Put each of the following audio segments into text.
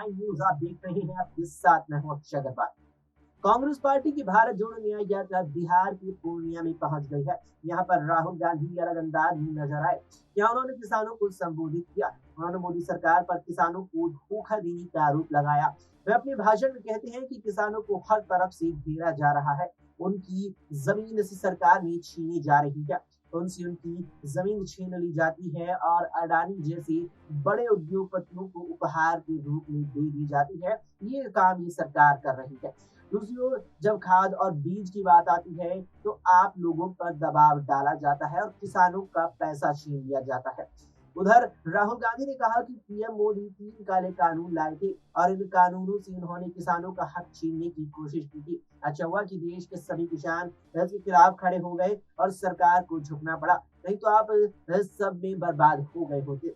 9 news आप देख रहे हैं, आपके साथ मैं हूं अक्षय अग्रवाल। कांग्रेस पार्टी की भारत जोड़ो न्याय यात्रा बिहार के पूर्णिया में पहुंच गई है। यहाँ पर राहुल गांधी अलग अंदाज में नजर आए। यहाँ उन्होंने किसानों को संबोधित किया। उन्होंने मोदी सरकार पर किसानों को धोखा देने का आरोप लगाया। वे अपने भाषण में कहते हैं कि किसानों को हर तरफ से घेरा जा रहा है, उनकी जमीन से सरकार ने छीनी जा रही है, उनसे उनकी जमीन छीन ली जाती है और अडानी जैसे बड़े उद्योगपतियों को उपहार के रूप में दे दी जाती है। ये काम ये सरकार कर रही है। दूसरी ओर जब खाद और बीज की बात आती है तो आप लोगों पर दबाव डाला जाता है और किसानों का पैसा छीन लिया जाता है। उधर राहुल गांधी ने कहा कि पीएम मोदी 3 काले कानून लाए थे और इन कानूनों से उन्होंने किसानों का हक छीनने की कोशिश की थी। अच्छा हुआ कि देश के सभी किसान इसके खिलाफ खड़े हो गए और सरकार को झुकना पड़ा, नहीं तो आप सब में बर्बाद हो गए होते।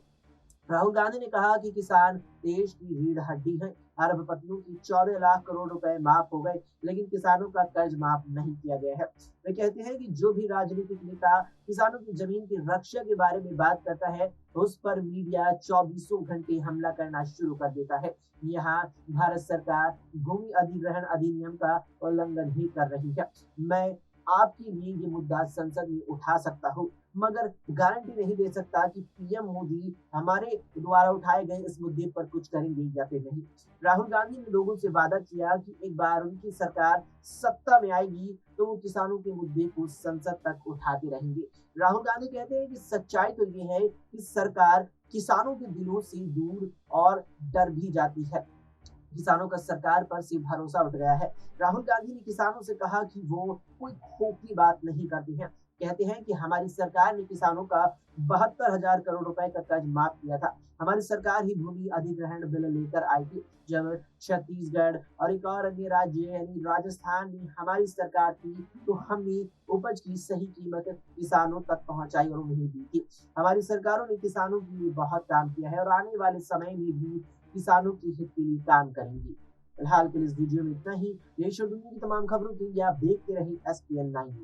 राहुल गांधी ने कहा कि किसान देश की रीढ़ हड्डी है। अरबपतियों की 14 लाख करोड़ रुपए माफ हो गए, लेकिन किसानों का कर्ज माफ नहीं किया गया है। वे कहते हैं कि जो भी राजनीतिक नेता किसानों की जमीन की रक्षा के बारे में बात करता है, उस पर मीडिया 24 घंटे हमला करना शुरू कर देता है। यहाँ भारत सरकार भूमि अधिग्रहण अधिनियम का उल्लंघन ही कर रही है। मैं आपके लिए ये मुद्दा संसद में उठा सकता हूँ, मगर गारंटी नहीं दे सकता कि पीएम मोदी हमारे द्वारा उठाए गए इस मुद्दे पर कुछ करेंगे या फिर नहीं। राहुल गांधी ने लोगों से वादा किया कि एक बार उनकी सरकार सत्ता में आएगी तो वो किसानों के मुद्दे को संसद तक उठाते रहेंगे। राहुल गांधी कहते हैं कि सच्चाई तो ये है कि सरकार किसानों के दिलों से दूर और डर भी जाती है। किसानों का सरकार पर से भरोसा उठ गया है। राहुल गांधी ने किसानों से कहा कि वो कोई खोखली बात नहीं करते हैं। कहते हैं कि हमारी सरकार ने किसानों का 72,000 करोड़ रुपए का कर्ज माफ किया था। हमारी सरकार ही भूमि अधिग्रहण बिल लेकर आई थी। जब छत्तीसगढ़ और एक और अन्य राज्य यानी राजस्थान में हमारी सरकार थी तो हमने उपज की सही कीमत किसानों तक पहुंचाई और उन्हें दी थी। हमारी सरकारों ने किसानों के लिए बहुत काम किया है और आने वाले समय में भी किसानों के हित के लिए काम करेंगी। फिलहाल के लिए इस वीडियो में इतना ही। देश और दुनिया की तमाम खबरों के लिए आप देखते रहिए SPN9।